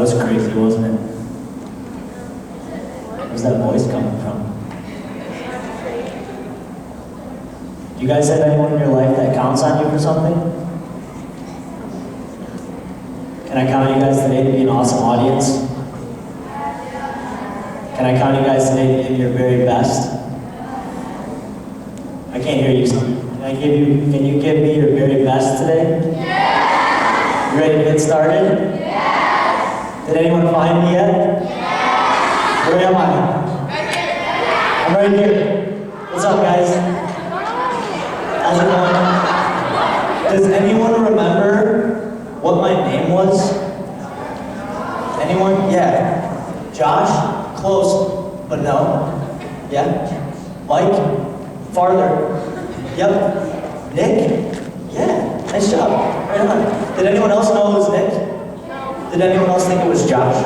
was crazy, wasn't it? Where's that voice coming from? Do you guys have anyone in your life that counts on you for something? Can I count on you guys today to be an awesome audience? Can I count on you guys today to give your very best? I can't hear you. Can you give me your very best today? Yes! You ready to get started? Yes! Did anyone find me yet? Yes! Where am I? I'm right here. What's up, guys? How's it going? Does anyone remember what my name was? Anyone? Yeah. Josh? Close, but no. Yeah. Mike? Farther. Yep. Nick? Yeah. Nice job. Right on. Did anyone else know it was Nick? No. Did anyone else think it was Josh?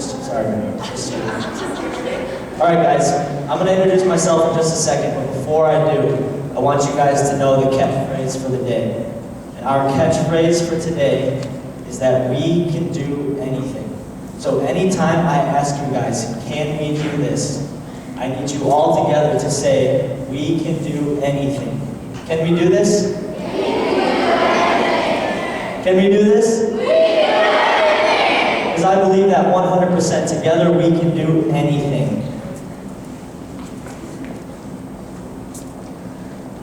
Sorry. Alright guys, I'm going to introduce myself in just a second, but before I do, I want you guys to know the catchphrase for the day. And our catchphrase for today is that we can do anything. So anytime I ask you guys, can we do this? I need you all together to say, we can do anything. Can we do this? Can we do this? Because I believe that 100% together we can do anything.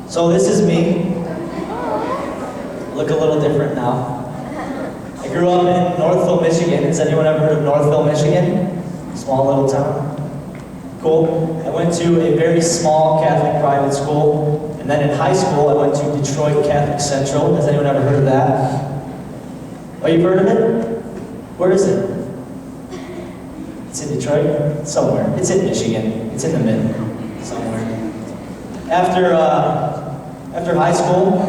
So this is me. Look a little different now. I grew up in Northville, Michigan. Has anyone ever heard of Northville, Michigan? Small little town. Cool. I went to a very small Catholic private school. And then in high school, I went to Detroit Catholic Central. Has anyone ever heard of that? Oh, you've heard of it? Where is it? It's in Detroit? Somewhere. It's in Michigan. It's in the middle. Somewhere. After high school,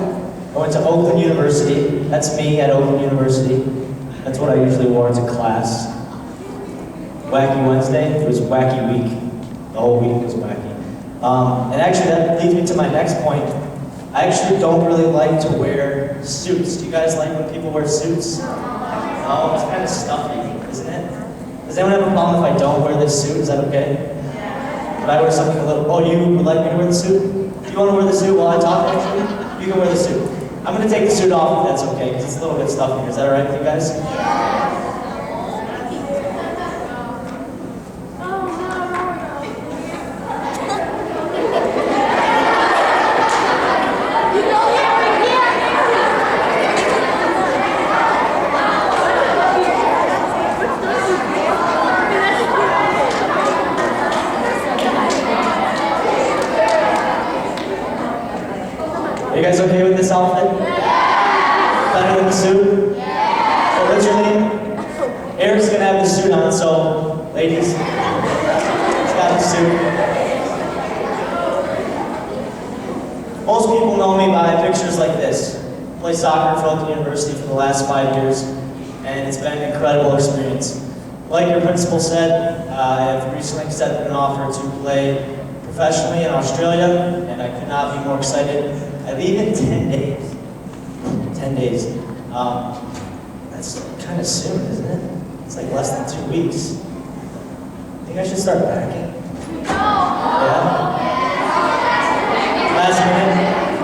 I went to Oakland University. That's me at Oakland University. That's what I usually wore into class. Wacky Wednesday, it was wacky week. The whole week was wacky. And actually that leads me to my next point. I actually don't really like to wear suits. Do you guys like when people wear suits? No, it's kind of stuffy, isn't it? Does anyone have a problem if I don't wear this suit? Is that okay? Could I wear something a little, oh, you would like me to wear the suit? Do you want to wear the suit while I talk, actually? You can wear the suit. I'm going to take the suit off if that's okay, because it's a little bit stuffy. Is that all right with you guys? Are you guys okay with this outfit? Yeah. Better than the suit? Yeah. So what's your name? Eric's gonna have the suit on, so ladies, he's got the suit. Most people know me by pictures like this. I play soccer for Oakland University for the last 5 years, and it's been an incredible experience. Like your principal said, I have recently accepted an offer to play professionally in Australia, and I could not be more excited. I leave in 10 days. 10 days. That's kind of soon, isn't it? It's like less than 2 weeks. Think I should start packing? Yeah? Last minute?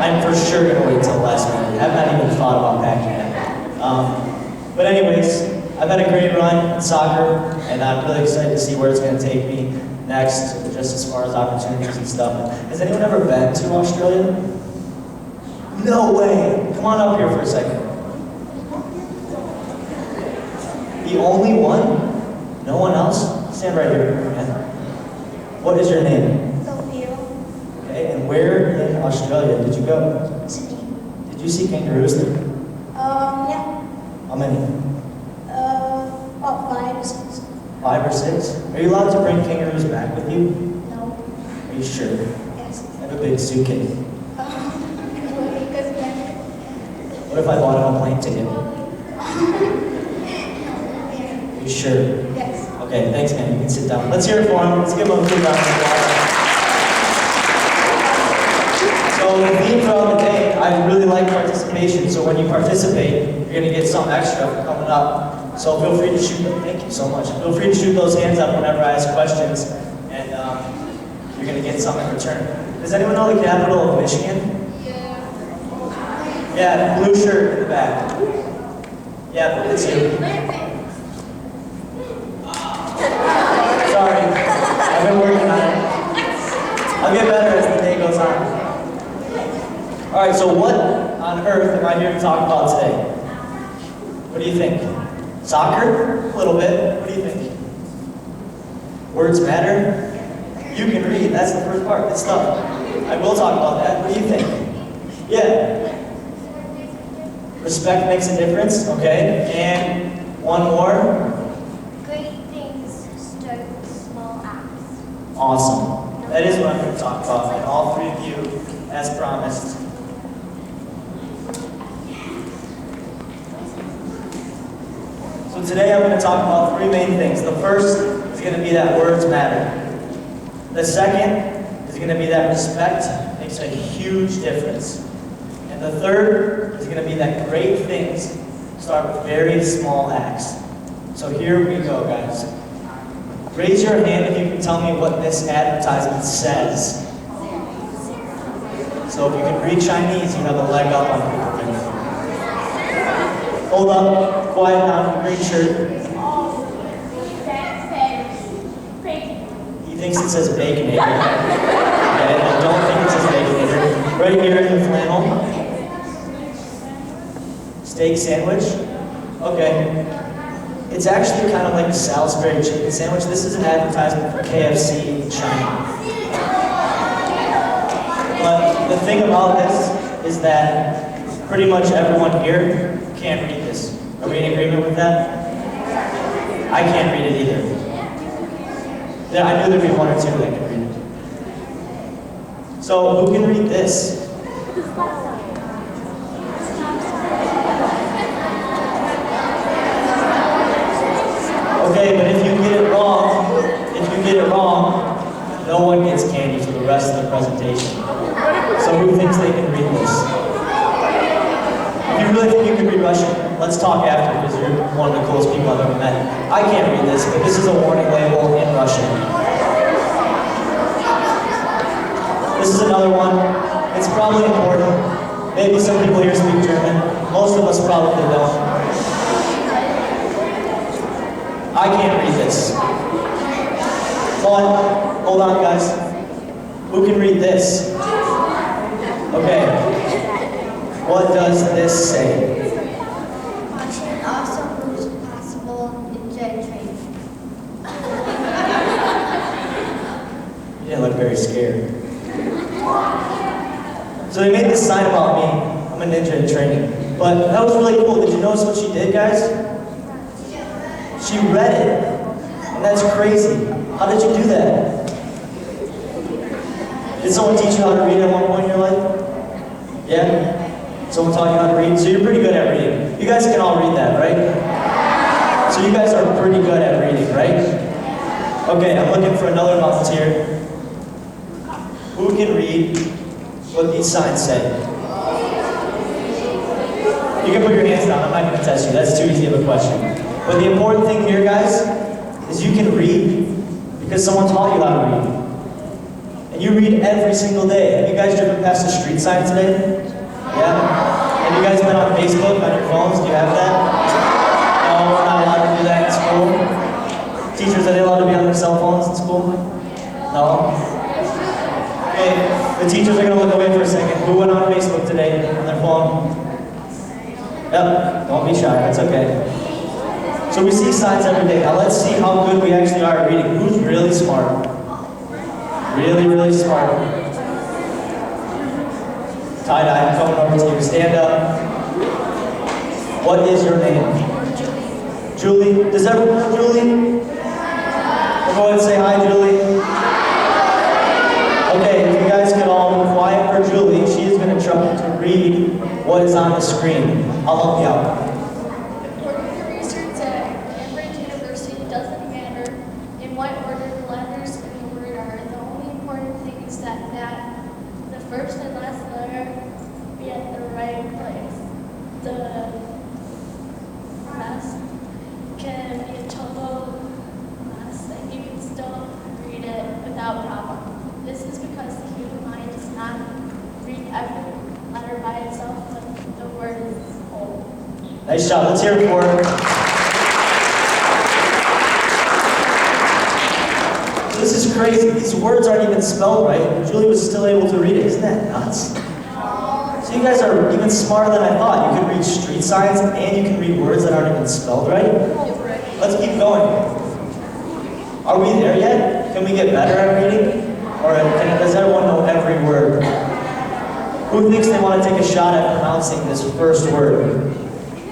I'm for sure going to wait till last minute. I've not even thought about packing yet. But anyways, I've had a great run in soccer, and I'm really excited to see where it's going to take me next, just as far as opportunities and stuff. Has anyone ever been to Australia? No way! Come on up here for a second. The only one? No one else? Stand right here. Yeah. What is your name? Sophia. Okay, and where in Australia did you go? Sydney. Did you see kangaroos there? Yeah. How many? About 5 or 6. 5 or 6? Are you allowed to bring kangaroos back with you? No. Are you sure? Yes. I have a big suitcase. Because What if I bought him a plane ticket? You sure? yes. Okay, thanks man, you can sit down. Let's hear it for him. Let's give him a big round of applause. So the theme throughout the day, I really like participation, so when you participate, you're going to get something extra for coming up. So feel free to shoot them. Thank you so much. Feel free to shoot those hands up whenever I ask questions, and you're going to get something in return. Does anyone know the capital of Michigan? Yeah, blue shirt in the back. Yeah, it's you. Sorry, I've been working on it. I'll get better as the day goes on. All right, so what on earth am I here to talk about today? What do you think? Soccer? A little bit. What do you think? Words matter? You can read. That's the first part. Good stuff. I will talk about that. What do you think? Yeah. Respect makes a difference. Okay. And one more. Great things start with small acts. Awesome. That is what I'm going to talk about. And all three of you, as promised. So today I'm going to talk about three main things. The first is going to be that words matter. The second is going to be that respect makes a huge difference. And the third is going to be that great things start with very small acts. So here we go, guys. Raise your hand if you can tell me what this advertisement says. So if you can read Chinese, you have a leg up on people. Hold up, quiet down, green shirt. He thinks it says Baconator. Okay, I don't think it says Baconator. Right here in the flannel. Steak sandwich. Okay. It's actually kind of like a Salisbury chicken sandwich. This is an advertisement for KFC in China. But the thing about this is that pretty much everyone here can't read this. Are we in agreement with that? I can't read it either. Yeah, I knew there'd be one or two that could read it. So who can read this? Okay, but if you get it wrong, no one gets candy for the rest of the presentation. So who thinks they can read this? If you really think you can read Russian, let's talk after, because you're one of the coolest people I've ever met. I can't read this, but this is a warning label in Russian. This is another one. It's probably important. Maybe some people here speak German. Most of us probably don't. I can't read this. But, hold on guys. Who can read this? Okay. What does this say? Watching awesome moves possible in jet training. You didn't look very scared. So they made this sign about me. I'm a ninja in training. But that was really cool. Did you notice what she did, guys? She read it. And that's crazy. How did you do that? Did someone teach you how to read at one point in your life? Yeah? Someone taught you how to read? So you're pretty good at reading. You guys can all read that, right? So you guys are pretty good at reading, right? Okay, I'm looking for another volunteer. Who can read what these signs say? You can put your hands down. I'm not going to test you. That's too easy of a question. But the important thing here, guys, is you can read because someone taught you how to read. And you read every single day. Have you guys driven past a street sign today? Yeah? Have you guys been on Facebook on your phones? Do you have that? No, we're not allowed to do that in school. Teachers, are they allowed to be on their cell phones in school? No? Okay, the teachers are going to look away for a second. Who went on Facebook today on their phone? Yep, don't be shy, that's okay. So we see signs every day. Now let's see how good we actually are at reading. Who's really smart? Really, really smart. Tie-dye, I'm coming over to you. Stand up. What is your name? Julie. Does everyone know Julie? Go ahead and say hi, Julie. Okay, if you guys could all be quiet for Julie, she is going to try to read what is on the screen. I'll help you out. According to research at Cambridge University, it doesn't matter in what order the letters in the word are. The only important thing is that the first and last letter be at the right place. The rest Nice job. Let's hear it for her. This is crazy. These words aren't even spelled right. Julie was still able to read it. Isn't that nuts? So you guys are even smarter than I thought. You can read street signs and you can read words that aren't even spelled right. Let's keep going. Are we there yet? Can we get better at reading? Or does everyone know every word? Who thinks they want to take a shot at pronouncing this first word?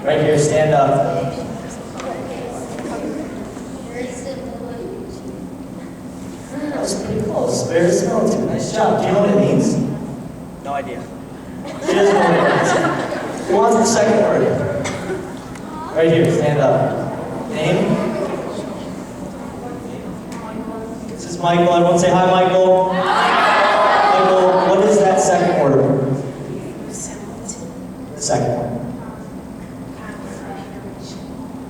Right here, stand up. That was pretty close. Verisimilitude. Nice job. Do you know what it means? No idea. She doesn't know what it means. Who wants the second word? Right here, stand up. Name? This is Michael. Everyone say hi, Michael. Hi. Michael, what is that second word? The second one.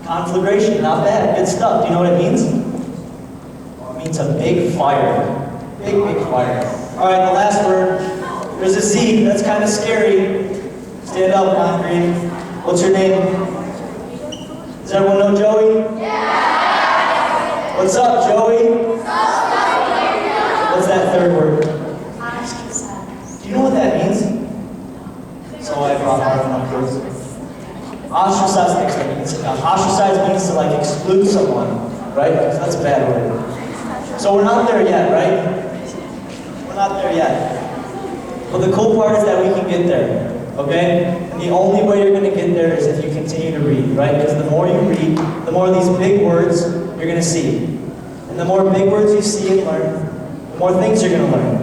Conflagration. Not bad. Good stuff. Do you know what it means? It means a big fire. Big, big fire. All right, the last word. There's a Z. That's kind of scary. Stand up, Concrete. What's your name? Does everyone know Joey? Yeah! What's up, Joey? What's that third word? Do you know what that means? So I brought hard enough words. Ostracize next time you can sit down. Ostracize means to like exclude someone, right? So that's a bad word. So we're not there yet, right? We're not there yet. But the cool part is that we can get there, okay? And the only way you're going to get there is if you continue to read, right? Because the more you read, the more of these big words you're going to see. And the more big words you see and learn, the more things you're going to learn.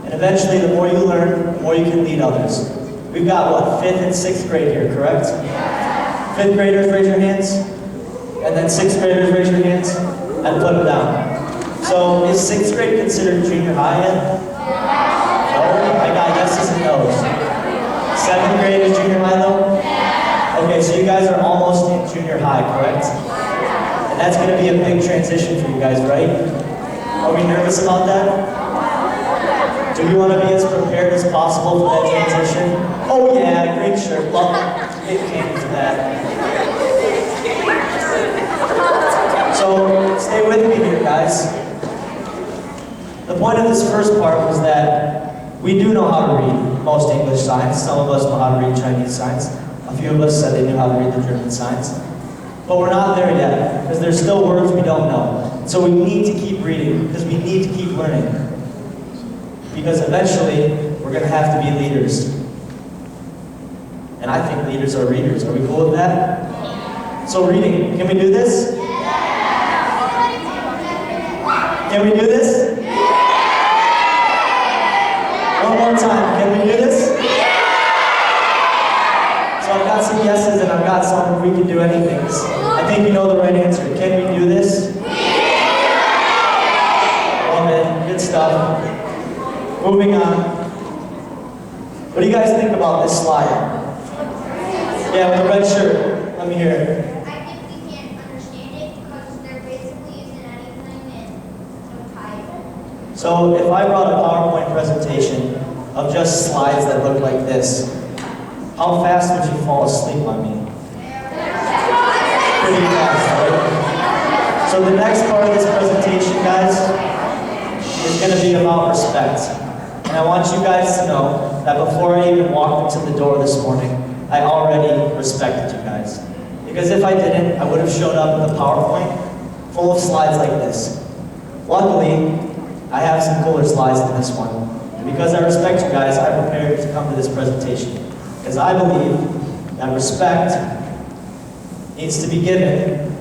And eventually, the more you learn, the more you can lead others. We've got, what, 5th and 6th grade here, correct? 5th graders, raise your hands. And then 6th graders, raise your hands. And put them down. So, is 6th grade considered junior high yet? No? I got yeses and no's. 7th grade is junior high though? Okay, so you guys are almost in junior high, correct? And that's going to be a big transition for you guys, right? Are we nervous about that? Do we want to be as prepared as possible for that transition? Oh yeah, green shirt. Well, it came to that. So, stay with me here, guys. The point of this first part was that we do know how to read most English signs. Some of us know how to read Chinese signs. A few of us said they knew how to read the German signs. But we're not there yet, because there's still words we don't know. So we need to keep reading, because we need to keep learning. Because eventually, we're going to have to be leaders. And I think leaders are readers. Are we cool with that? So reading, can we do this? Can we do this? One more time, can we do this? So I've got some yeses and I've got some we can do anything. I think you know the right answer. Can we do this? Love it, good stuff. Moving on. What do you guys think about this slide? Yeah, with the red shirt. Let me hear it. I think we can't understand it because there basically isn't anything in the title. So if I brought a PowerPoint presentation of just slides that look like this, how fast would you fall asleep on me? Pretty fast, right? So the next part of this presentation, guys, is going to be about respect. And I want you guys to know that before I even walked into the door this morning, I already respected you guys. Because if I didn't, I would have showed up with a PowerPoint full of slides like this. Luckily, I have some cooler slides than this one. And because I respect you guys, I prepared to come to this presentation. Because I believe that respect needs to be given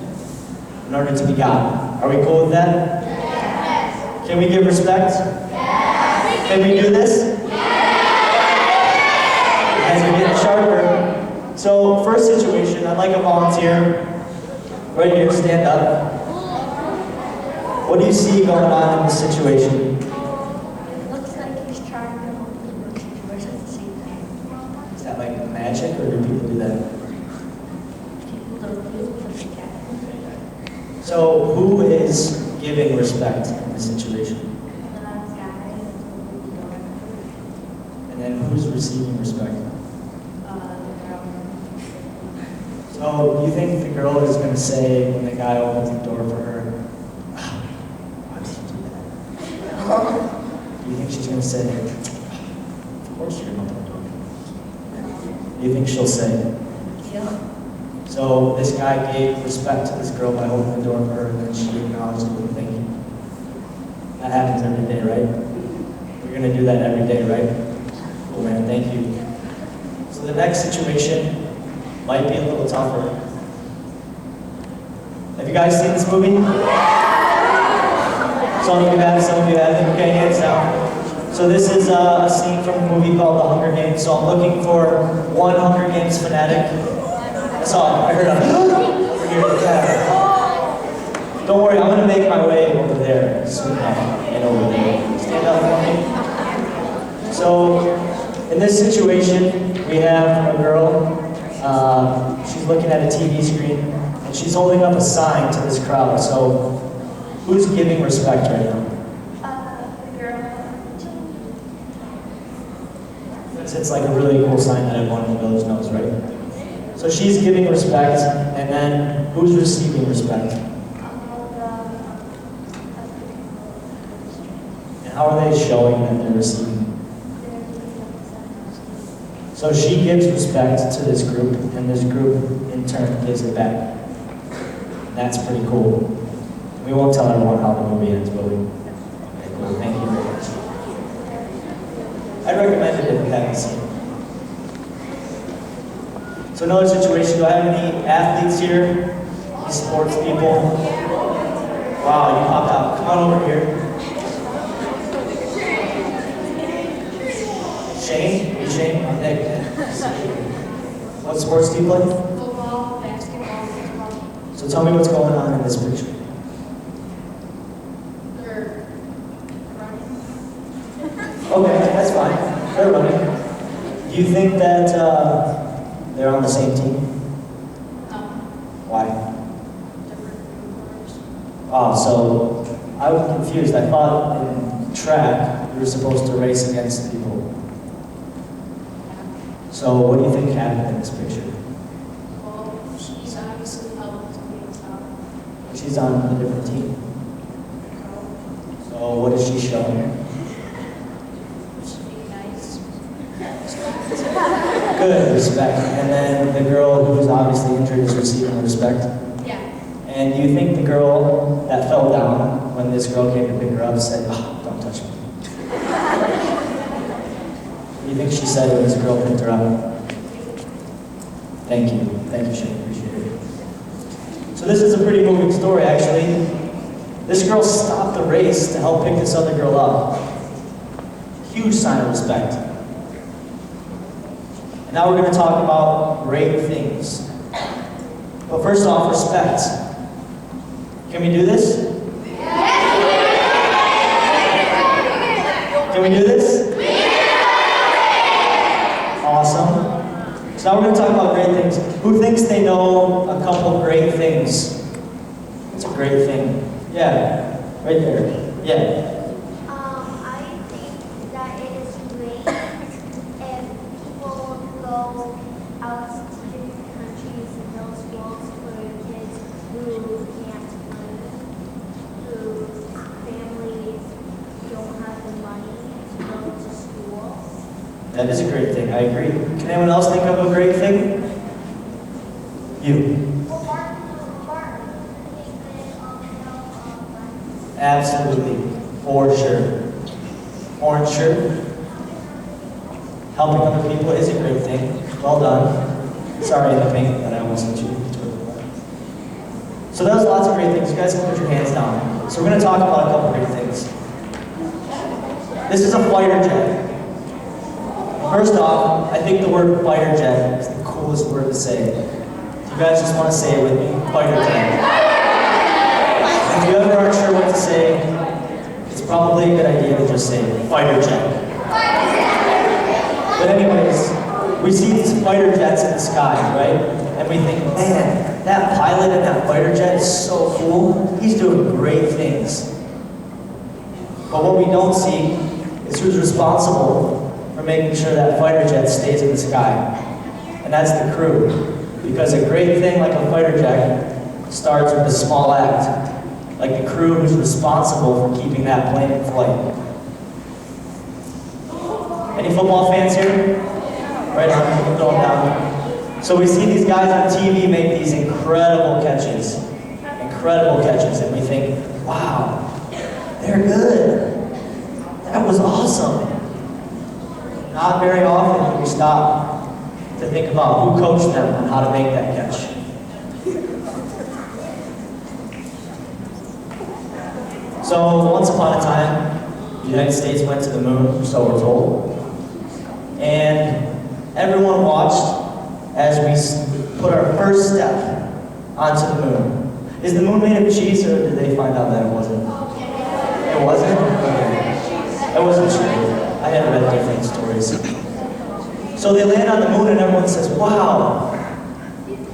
in order to be gotten. Are we cool with that? Yes. Can we give respect? Yes. Can we do this? Yes. As we're getting sharper. So, first situation, I'd like a volunteer. Right here, stand up. What do you see going on in this situation? It looks like he's trying to hold the doors at the same time. Is that like magic, or do people do that? People don't do it. So, who is giving respect in this situation? And then who's receiving respect? So So, do you think the girl is going to say when the guy opens the door for her, why did you do that? Do you think she's going to say, of course you're going to open the door? Do you think she'll say, yeah? So, this guy gave respect to this girl by opening the door for her, and then she acknowledged it with a thank you. That happens every day, right? You're going to do that every day, right? Cool, man. Thank you. So, the next situation might be a little tougher. Have you guys seen this movie? Some of you have, some of you haven't. Okay, hands down. So this is a scene from a movie called The Hunger Games. So I'm looking for one Hunger Games fanatic. I saw it. I heard it. Over here. Yeah. Don't worry, I'm going to make my way over there soon enough. And over there. Stand up for me. So in this situation, we have a girl. She's looking at a TV screen, and she's holding up a sign to this crowd. So, who's giving respect right now? The girl. It's like a really cool sign that everyone in the village knows, right? So she's giving respect, and then who's receiving respect? And how are they showing that they're receiving? So she gives respect to this group, and this group in turn gives it back. That's pretty cool. We won't tell everyone how the movie ends, will we? Okay, cool. Thank you very much. I'd recommend it if you haven't seen it. So another situation, do I have any athletes here? Any sports people? Wow, you popped out. Come on over here. Shane? You Shane? Nick? What sports do you play? Football, basketball, baseball. So tell me what's going on in this picture. They're running. Okay, that's fine. They're running. Do you think that they're on the same team? No. Why? Different colors. Oh, so I was confused. I thought in track you were supposed to race against people. So what do you think happened in this picture? Well, she's obviously helping to be on top. She's on a different team. So what is she showing? She's being nice. Good, respect. And then the girl who's obviously injured is receiving respect. Yeah. And do you think the girl that fell down when this girl came to pick her up said, "Oh, don't touch me"? What do you think she said when this girl picked her up? Thank you. Thank you, Shane. Appreciate it. So this is a pretty moving story, actually. This girl stopped the race to help pick this other girl up. Huge sign of respect. And now we're going to talk about great things. But first off, respect. Can we do this? Can we do this? Awesome. So now we're going to talk about great things. Who thinks they know a couple great things? What's a great thing? Yeah, right there. Yeah. I think that it is great if people go out to different countries and middle schools for kids who can't move, whose families don't have the money to go to school. That is a great thing. I agree. Can anyone else think of a great thing? You. Well, Martin Luther King Absolutely. For sure. Orange shirt. Helping other people is a great thing. Well done. Sorry, the pink that I almost hit you. So that was lots of great things. You guys can put your hands down. So we're going to talk about a couple great things. This is a fighter jet. First off, I think the word fighter jet is the coolest word to say. You guys just want to say it with me? Fighter jet. If you ever aren't sure what to say, it's probably a good idea to just say fighter jet. But anyways, we see these fighter jets in the sky, right? And we think, man, that pilot in that fighter jet is so cool. He's doing great things. But what we don't see is who's responsible for making sure that fighter jet stays in the sky. And that's the crew. Because a great thing like a fighter jet starts with a small act, like the crew who's responsible for keeping that plane in flight. Any football fans here? Right on, going down. So we see these guys on TV make these incredible catches, and we think, wow, they're good. That was awesome. Not very often do we stop to think about who coached them on how to make that catch. So once upon a time, the United States went to the moon, so we're told. And everyone watched as we put our first step onto the moon. Is the moon made of cheese, or did they find out that it wasn't? It wasn't? Okay. I wasn't sure. I had read different stories. So they land on the moon and everyone says, wow,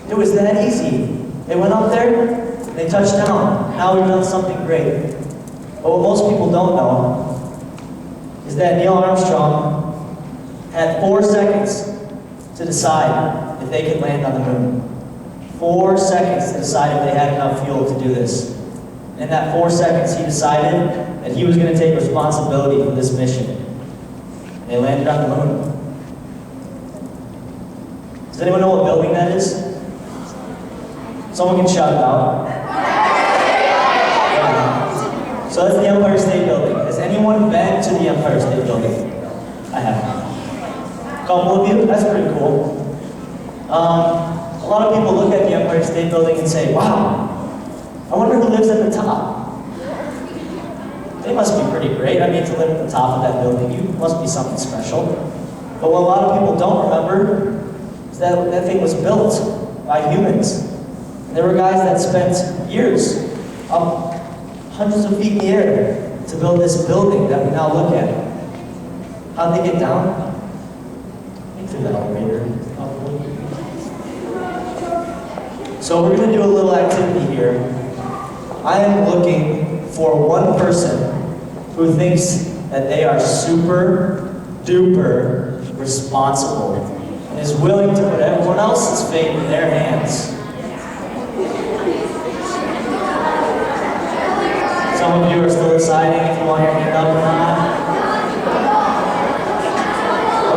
it was that easy. They went up there, they touched down. Now we've done something great. But what most people don't know is that Neil Armstrong had 4 seconds to decide if they could land on the moon. 4 seconds to decide if they had enough fuel to do this. And in that 4 seconds, he decided that he was going to take responsibility for this mission. They landed on the moon. Does anyone know what building that is? Someone can shout it out. Yeah. So that's the Empire State Building. Has anyone been to the Empire State Building? I have. A couple of you? That's pretty cool. A lot of people look at the Empire State Building and say, wow, I wonder who lives at the top. They must be pretty great. I mean, to live at the top of that building, you must be something special. But what a lot of people don't remember is that that thing was built by humans. And there were guys that spent years, up hundreds of feet in the air, to build this building that we now look at. How'd they get down? Through the elevator. So we're going to do a little activity here. I am looking for one person who thinks that they are super duper responsible and is willing to put everyone else's fate in their hands. Some of you are still deciding if you want your hand up or not.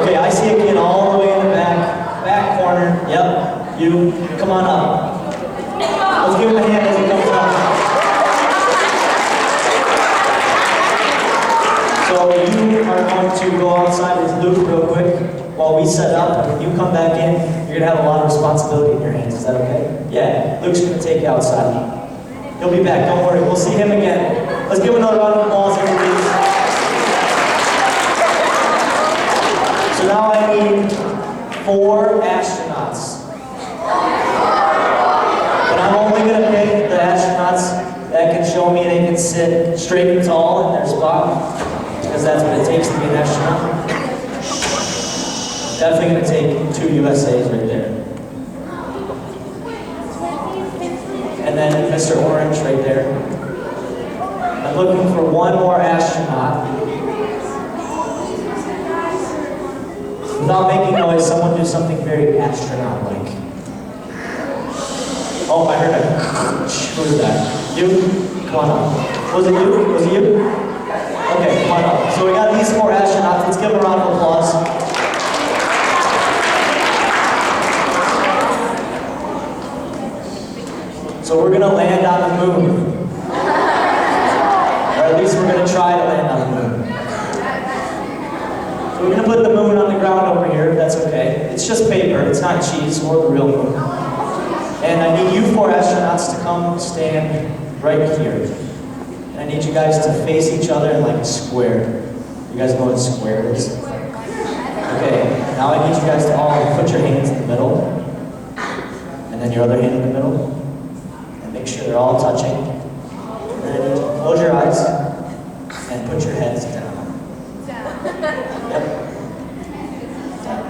Okay, I see a kid all the way in the back corner. Yep, you, come on up. Let's give him a hand as he comes up. So you are going to go outside with Luke real quick while we set up. And when you come back in, you're going to have a lot of responsibility in your hands. Is that okay? Yeah, Luke's going to take you outside. He'll be back, don't worry. We'll see him again. Let's give him another round of applause, everybody. So now I need 4 astronauts. But I'm only going to pick the astronauts that can show me they can sit straight and tall in their spot, because that's what it takes to be an astronaut. Definitely going to take 2 USAs right there. And then Mr. Orange right there. I'm looking for one more astronaut. Without making noise, someone do something very astronaut-like. Oh, I heard a who is that? You? Come on up. Was it you? Was it you? Okay, come on up. So we got these 4 astronauts. Let's give them a round of applause. So we're going to land on the moon. Or at least we're going to try to land on the moon. So we're going to put the moon on the ground over here, if that's okay. It's just paper, it's not cheese or the real moon. And I need you 4 astronauts to come stand right here. And I need you guys to face each other in like a square. You guys know what a square is? Okay, now I need you guys to all put your hands in the middle. And then your other hand in the middle. Make sure they're all touching. And then close your eyes and put your heads down. Yep. Down.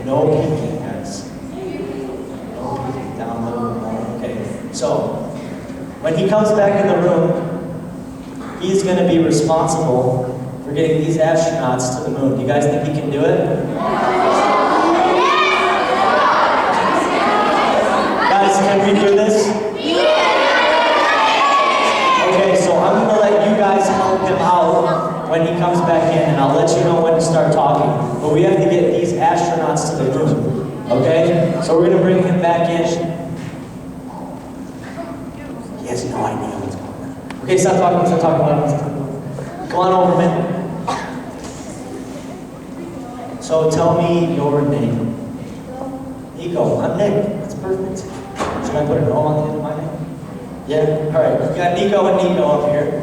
No peeking, guys. No peeking. Down low. Okay. So, when he comes back in the room, he's going to be responsible for getting these astronauts to the moon. Do you guys think he can do it? Can we do this? Okay, so I'm gonna let you guys help him out when he comes back in, and I'll let you know when to start talking. But we have to get these astronauts to the moon. Okay? So we're gonna bring him back in. He has no idea what's going on. Okay, stop talking about it. Come on over, man. So tell me your name. Nico. I'm Nick. That's perfect. Should I put an O on the end of my name? Yeah? Alright, we've got Nico and Nico up here.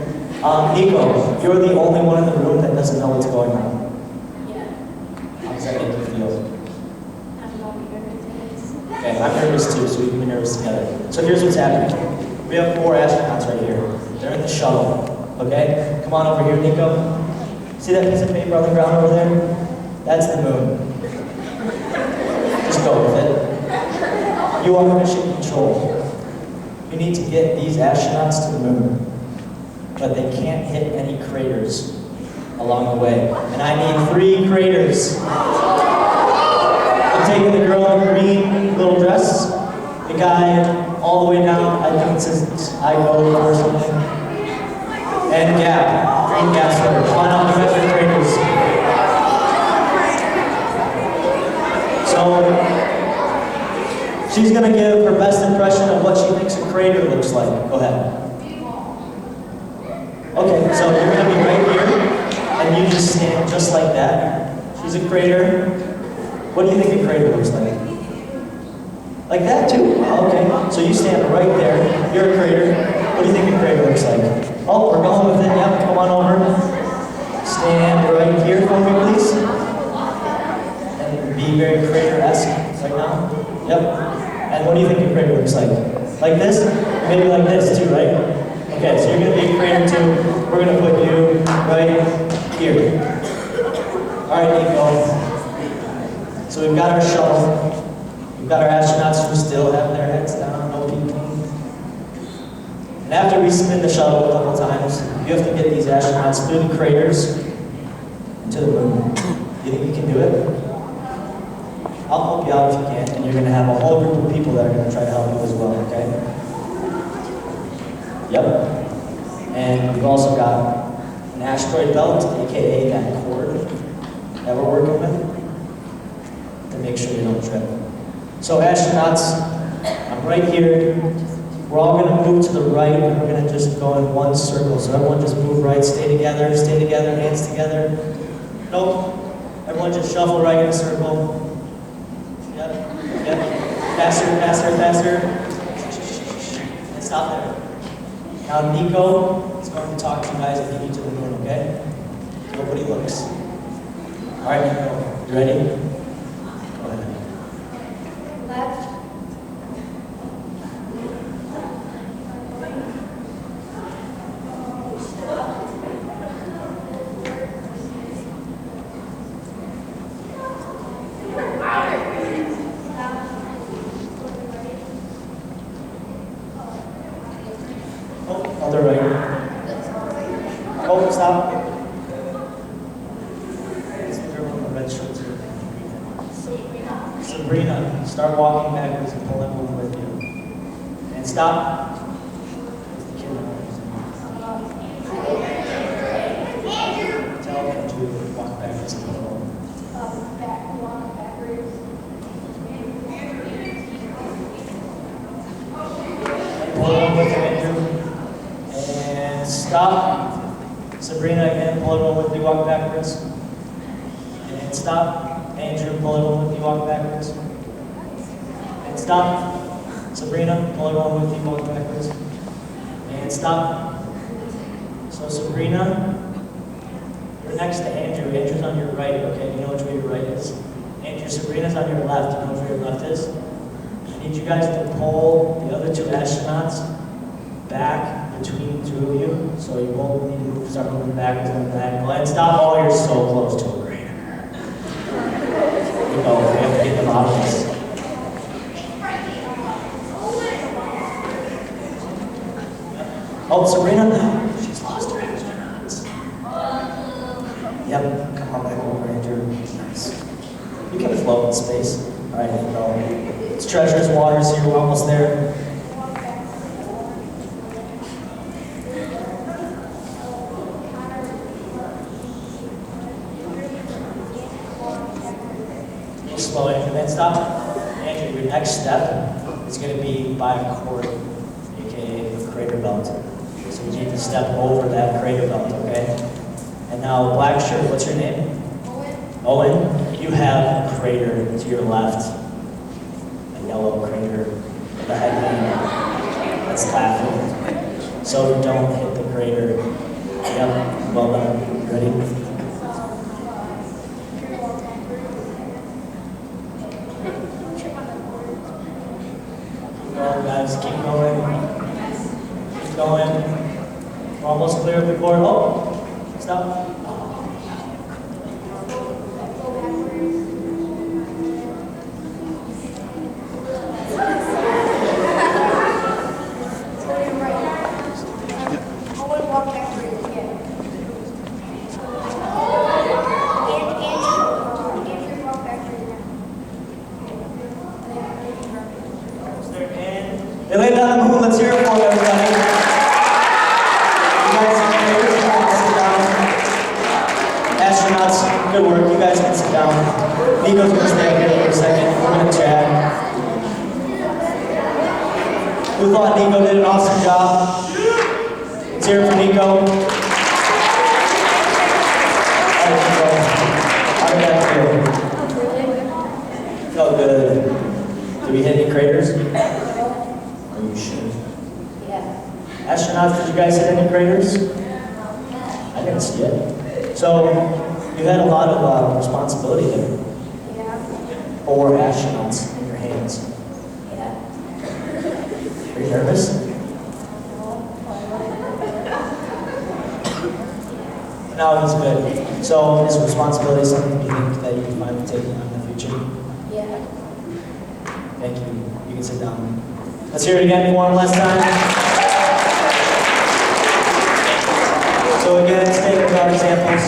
Nico, you're the only one in the room that doesn't know what's going on. Yeah. How does that make you feel? I'm not nervous. Okay, I'm nervous too, so we can be nervous together. So here's what's happening. We have 4 astronauts right here. They're in the shuttle. Okay? Come on over here, Nico. See that piece of paper on the ground over there? That's the moon. Just go with it. You are mission control. You need to get these astronauts to the moon, but they can't hit any craters along the way. And I need 3 craters. I'm taking the girl in the green little dress, the guy all the way down, I think it says I go or something. And Gab, green Gab sweater. Come on out, you guys are craters. So, she's going to give her best impression of what she thinks a crater looks like. Go ahead. Okay, so you're going to be right here, and you just stand just like that. She's a crater. What do you think a crater looks like? Like that too? Okay, so you stand right there. You're a crater. What do you think a crater looks like? Oh, we're going with it. Yep, come on over. Stand right here for me, please. And be very crater-esque right now. Yep. And what do you think a crater looks like? Like this? Maybe like this too, right? Okay, so you're going to be a crater too. We're going to put you right here. Alright, Nico. So we've got our shuttle. We've got our astronauts who still have their heads down, no peeking. And after we spin the shuttle a couple times, you have to get these astronauts through the craters and to the moon. You think you can do it? I'll help you out if you can, and you're going to have a whole group of people that are going to try to help you as well, okay? Yep. And we've also got an asteroid belt, aka that cord that we're working with, to make sure you don't trip. So astronauts, I'm right here. We're all going to move to the right, and we're going to just go in one circle. So everyone just move right, stay together, hands together. Nope. Everyone just shuffle right in a circle. Yep. Faster. And stop there. Now Nico is going to talk to you guys and get you to the moon, okay? Nobody looks. Alright, Nico, you ready? Go ahead. Left. Other right. Oh, stop. It's the girl in the red shorts here. Sabrina, start walking backwards and pull everyone with you. And stop. Tell them to walk backwards and pull everyone. Walk backwards. Pull everyone with you, Andrew. And stop. Sabrina again, pull everyone with you, walk backwards. And stop. Andrew, pull everyone with you, walk backwards. And stop. Sabrina, pull everyone with you, walk backwards. And stop. So Sabrina, you're next to Andrew. Andrew's on your right, okay? You know which way your right is. Andrew, Sabrina's on your left. You know which way your left is? I need you guys to pull the other 2 astronauts back between the 2 of you, so you won't need to start moving backwards and back. And stop. Oh, you're so close to a crater. You know, we have to get them out of this. Oh, Sabrina, she's lost her astronauts. Yep, come on back over, Andrew. Nice. You can float in space. All right, you know. It's treasures, waters here, we're almost there. slow and then stop. Andrew, your next step is going to be by a cord, aka a crater belt. So you need to step over that crater belt, okay? And now, black shirt, what's your name? Owen, you have a crater to your left. A yellow crater with a headband that's laughing. So don't hit the crater. Yep, well done. Ready? Guys, keep going. Keep going. We're almost clear of the court. Oh, stop. They laid down the moon. Let's hear it for them, everybody. You guys can sit down. Astronauts, good work. You guys can sit down. Nico's going to stay here for a second. We're going to chat. Who thought Nico did an awesome job? Let's hear it for Nico. All right, Nico. How did that feel? Felt good. Did we hit any craters? You should. Yeah. Astronauts, did you guys hit any craters? I didn't see it. So, you had a lot of responsibility there. Yeah. 4 astronauts in your hands. Yeah. Are you nervous? No, he's good. So, is responsibility something you think that you can finally take on in the future? Yeah. Thank you. You can sit down. Let's hear it again for one last time. So again, take our examples.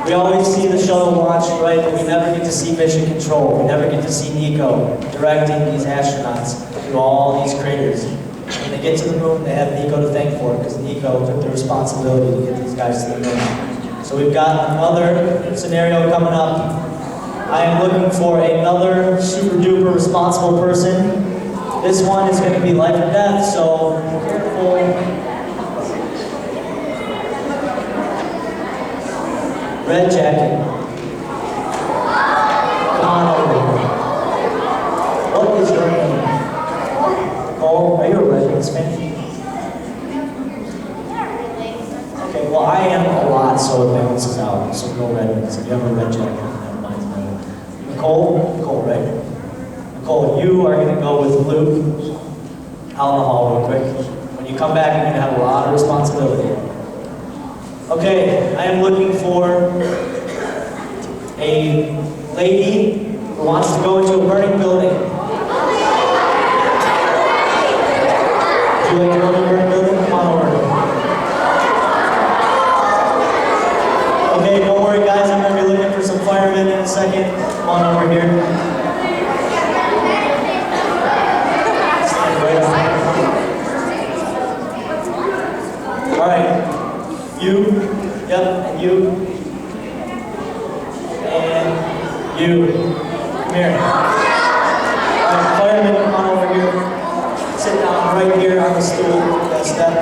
We always see the shuttle launch, right? But we never get to see mission control. We never get to see Nico directing these astronauts through all these craters. When they get to the moon, they have Nico to thank for it, because Nico took the responsibility to get these guys to the moon. So we've got another scenario coming up. I am looking for another super duper responsible person. This one is going to be life or death, so careful. Red jacket. Come on over. What is your name? Oh, are you a Red Wings fan? Okay, well I am a lot, so it balances out. So go Red Wings. If you have a red jacket, that mine's red. Nicole, right? Nicole, you are going to go with Luke out in the hall real quick. When you come back, you're going to have a lot of responsibility. Okay, I am looking for a lady who wants to go into a burning building. Would you like to go to a burning building? Come on over. Okay, don't worry guys, I'm going to be looking for some firemen in a second. Come on over here. All right, you, yep, and you, and you. Come here. All right, firemen, come on over here. Sit down right here on the stool, that step.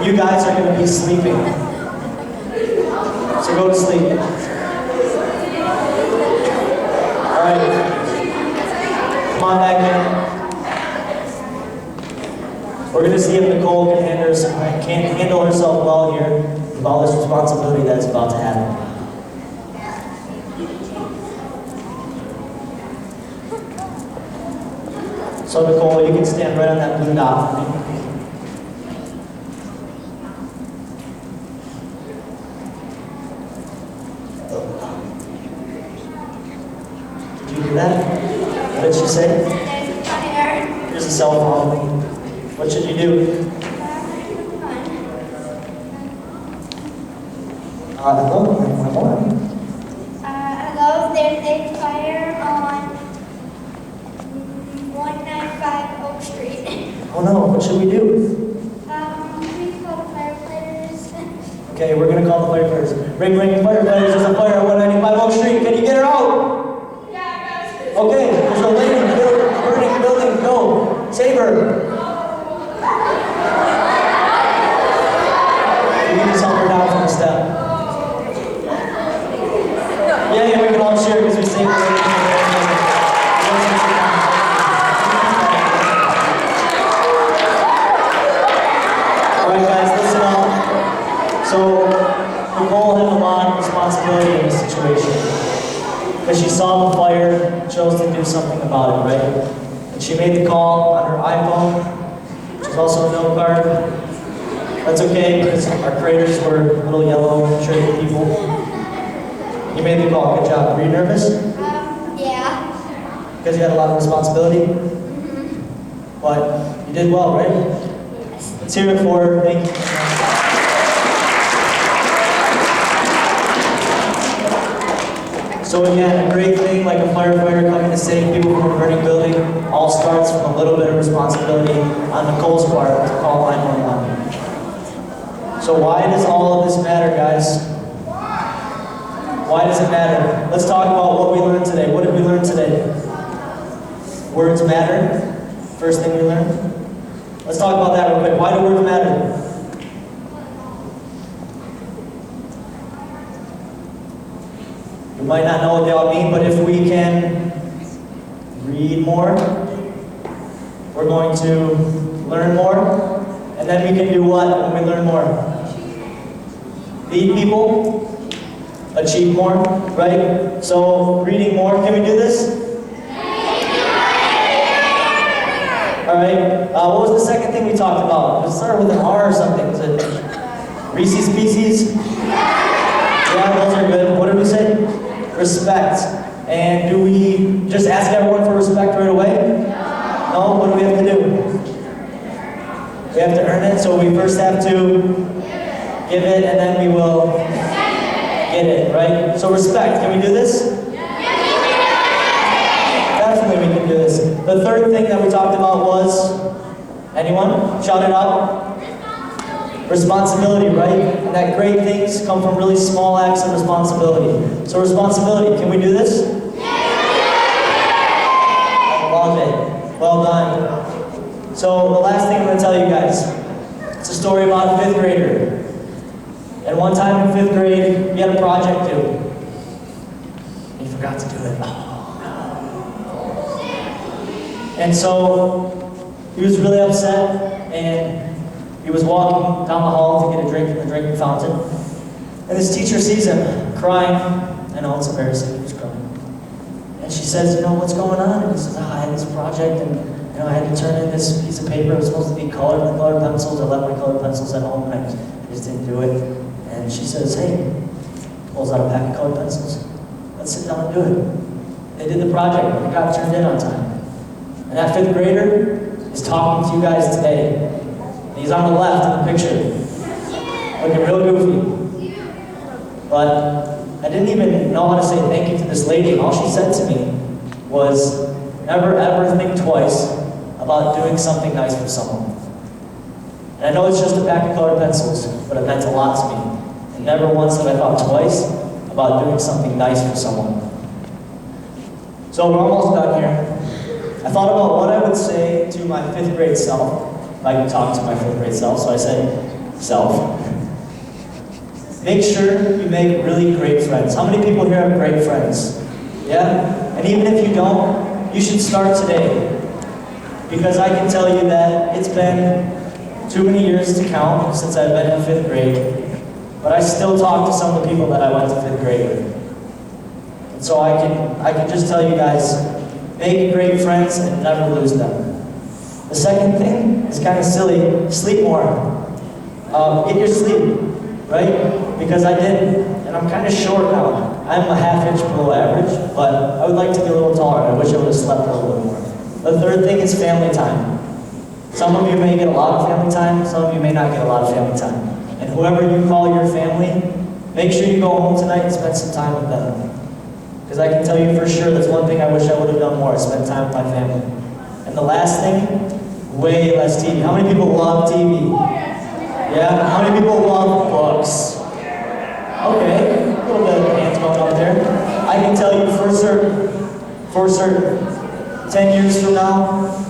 You guys are going to be sleeping. So go to sleep. All right, come on back in. We're going to see if Nicole can handle herself well here with all this responsibility that's about to happen. So Nicole, you can stand right on that blue dot for me. Did you hear that? What did she say? Here's a cell phone. What should you do? Hello, Hello, there's a fire on 195 Oak Street. Oh no, what should we do? We call the firefighters. Okay, we're gonna call the firefighters. Ring, ring, firefighters, there's a fire at 195 Oak Street. Can you get her out? Yeah, neighbor. You can just help her down from the step. Yeah, we can all share because we saved her. Alright guys, listen up. So, Nicole had a lot of responsibility in this situation. Because she saw the fire, chose to do something about it, right? And she made the call on her iPhone, which is also a note card. That's okay, because our creators were little yellow shirted people. You made the call, good job. Were you nervous? Yeah. Because you had a lot of responsibility? But you did well, right? Let's hear it for her. Thank you. So again, a great thing like a firefighter coming to save people from a burning building all starts from a little bit of responsibility on Nicole's part to call 911. So why does all of this matter, guys? Why does it matter? Let's talk about what we learned today. What did we learn today? Words matter. First thing we learned. Let's talk about that real quick. Why do words matter? You might not know what they all mean, but if we can read more, we're going to learn more, and then we can do what when we learn more? Lead people, achieve more, right? So, reading more, can we do this? Alright, what was the second thing we talked about? It started with an R or something. Was it Reese's Pieces? Yeah, those are good. What did we say? Respect. And do we just ask everyone for respect right away? No, what do we have to do? We have to earn it, so we first have to give it, and then we will get it, right? So respect, can we do this? Definitely we can do this. The third thing that we talked about was, anyone? Shout it out. Responsibility, right? And that great things come from really small acts of responsibility. So responsibility, can we do this? I love it. Well done. So the last thing I'm going to tell you guys, it's a story about a 5th grader. And one time in 5th grade, he had a project due. And he forgot to do it. And so he was really upset, and he was walking down the hall to get a drink from the drinking fountain. And this teacher sees him crying. I know, it's embarrassing, he was crying. And she says, you know, what's going on? And he says, I had this project, and you know, I had to turn in this piece of paper. It was supposed to be colored with colored pencils. I left my colored pencils at home, and I just didn't do it. And she says, hey, pulls out a pack of colored pencils. Let's sit down and do it. They did the project, and it got turned in on time. And that 5th grader is talking to you guys today. He's on the left in the picture, looking real goofy. But I didn't even know how to say thank you to this lady. And all she said to me was, never ever think twice about doing something nice for someone. And I know it's just a pack of colored pencils, but it meant a lot to me. And never once have I thought twice about doing something nice for someone. So we're almost done here. I thought about what I would say to my 5th grade self. If I could talk to my 5th grade self, so I said, self. Make sure you make really great friends. How many people here have great friends? Yeah? And even if you don't, you should start today. Because I can tell you that it's been too many years to count since I've been in 5th grade, but I still talk to some of the people that I went to 5th grade with. And so I can just tell you guys, make great friends and never lose them. The second thing is kind of silly, sleep more. Get your sleep, right? Because I didn't, and I'm kind of short now. I'm a half-inch below average, but I would like to be a little taller. I wish I would have slept a little bit more. The third thing is family time. Some of you may get a lot of family time, some of you may not get a lot of family time. And whoever you call your family, make sure you go home tonight and spend some time with them. Because I can tell you for sure, that's one thing I wish I would have done more, is spend time with my family. And the last thing, way less TV. How many people love TV? Yeah? How many people love books? Okay, a little bit of hands going up there. I can tell you for certain, 10 years from now,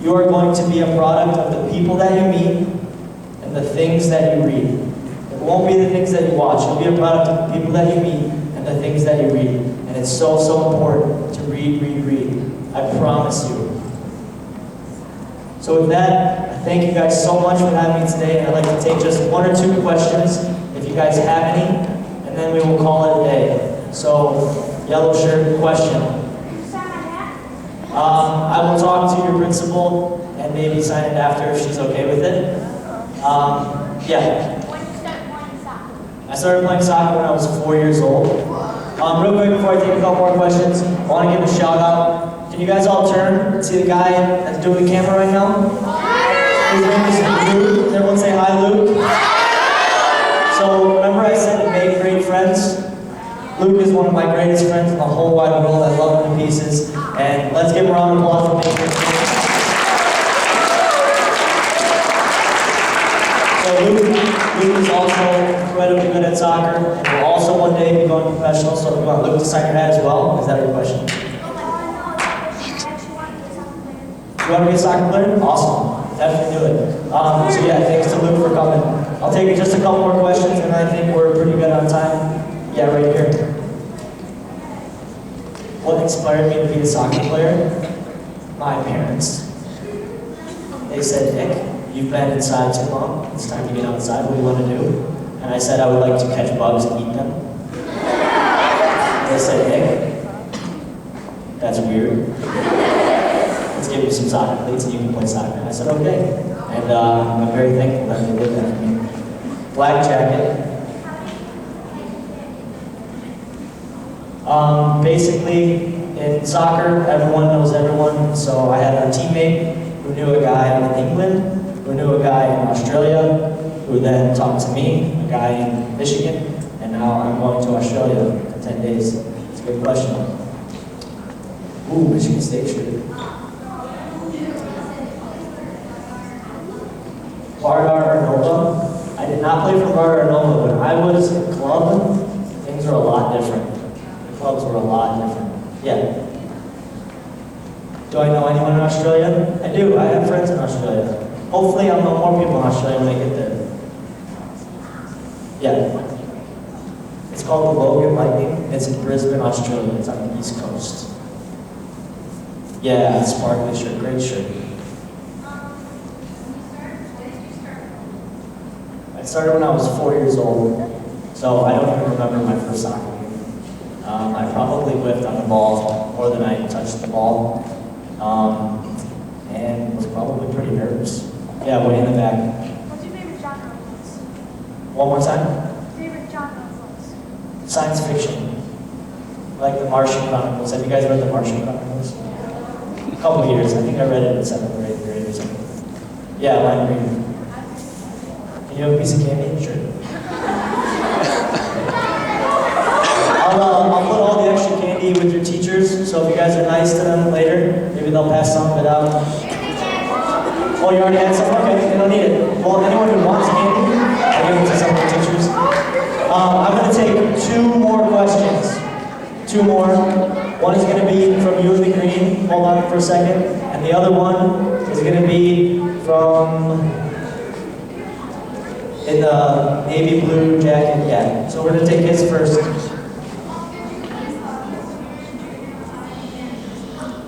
You are going to be a product of the people that you meet and the things that you read. It won't be the things that you watch. You'll be a product of the people that you meet and the things that you read. And it's so, so important to read, read, read. I promise you. So with that, I thank you guys so much for having me today, and I'd like to take just 1 or 2 questions, if you guys have any, and then we will call it a day. So, yellow shirt question. I will talk to your principal and maybe sign it after if she's okay with it. Yeah. When did you start playing soccer? I started playing soccer when I was 4 years old. Real quick before I take a couple more questions, I want to give a shout out. Can you guys all turn and see the guy that's doing the camera right now? His name is Luke. Everyone say hi, Luke. So remember I said to make great friends? Luke is one of my greatest friends in the whole wide world. I love him to pieces. And let's give him a round of applause for making great friends. So Luke is also incredibly good at soccer, and will also one day be going professional. So if you want Luke to sign your hat as well, is that your question? You want to be a soccer player? Awesome. Definitely do it. So yeah, thanks to Luke for coming. I'll take just a couple more questions, and I think we're pretty good on time. Yeah, right here. What inspired me to be a soccer player? My parents. They said, Nick, you've been inside too long. It's time to get outside. What do you want to do? And I said I would like to catch bugs and eat them. They said, Nick, that's weird. Let's give you some soccer cleats and you can play soccer. And I said, okay. And I'm very thankful that they did that for me. Black jacket. Basically, in soccer, everyone knows everyone. So I had a teammate who knew a guy in England, who knew a guy in Australia, who then talked to me, a guy in Michigan, and now I'm going to Australia for 10 days. It's a good question. Ooh, Michigan State shirt. Vardar or Nova. I did not play for Vardar or Nova. When I was in club, things were a lot different. The clubs were a lot different. Yeah. Do I know anyone in Australia? I do. I have friends in Australia. Hopefully I'll know more people in Australia when I get there. Yeah. It's called the Logan Lightning. It's in Brisbane, Australia. It's on the East Coast. Yeah, sparkly shirt. Great shirt. I started when I was 4 years old, so I don't even remember my first soccer game. I probably whiffed on the ball more than I touched the ball, and was probably pretty nervous. Yeah, way in the back. What's your favorite genre of books? One more time? Favorite genre of books? Science fiction. Like the Martian Chronicles. Have you guys read the Martian Chronicles? A couple years. I think I read it in 7th or 8th grade or something. Yeah, lime green. Can you have a piece of candy? Sure. I'll put all the extra candy with your teachers, so if you guys are nice to them later, maybe they'll pass some of it out. Oh, you already had some? Okay, they don't need it. Well, anyone who wants candy, I'll give it to some of the teachers. I'm going to take 2 more questions. 2 more. One is going to be from you in the green. Hold on for a second. And the other one is going to be from in the navy blue jacket. Yeah. So we're going to take his first.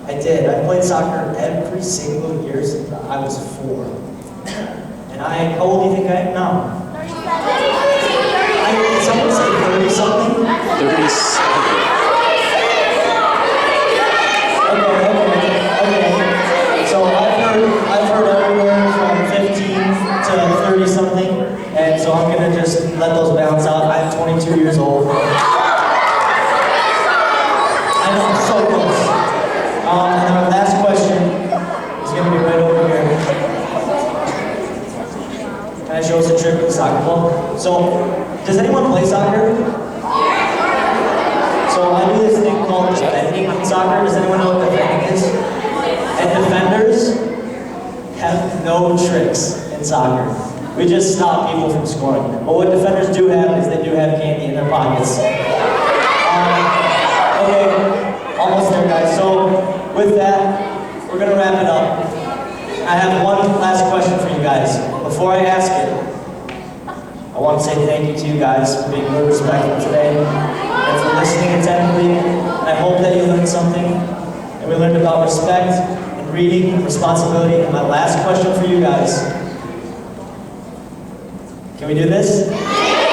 I did. I played soccer every single year since I was 4. And how old do you think I am now? Did someone say 30 something? 37. Okay. So I've heard everywhere from 15 to 30 something, and so I'm gonna just let those balance out. I'm 22 years old. I know, so close. And our last question is gonna be right over here. Can I show us a trick with the soccer ball? So, does anyone play soccer? So I do this thing called defending in soccer. Does anyone know what defending is? And defenders have no tricks in soccer. We just stop people from scoring. But what defenders do have is they do have candy in their pockets. Okay, almost there, guys. So with that, we're gonna wrap it up. I have one last question for you guys. Before I ask it, I want to say thank you to you guys for being really respectful today and for listening attentively. And I hope that you learned something. And we learned about respect and reading and responsibility. And my last question for you guys. Can we do this?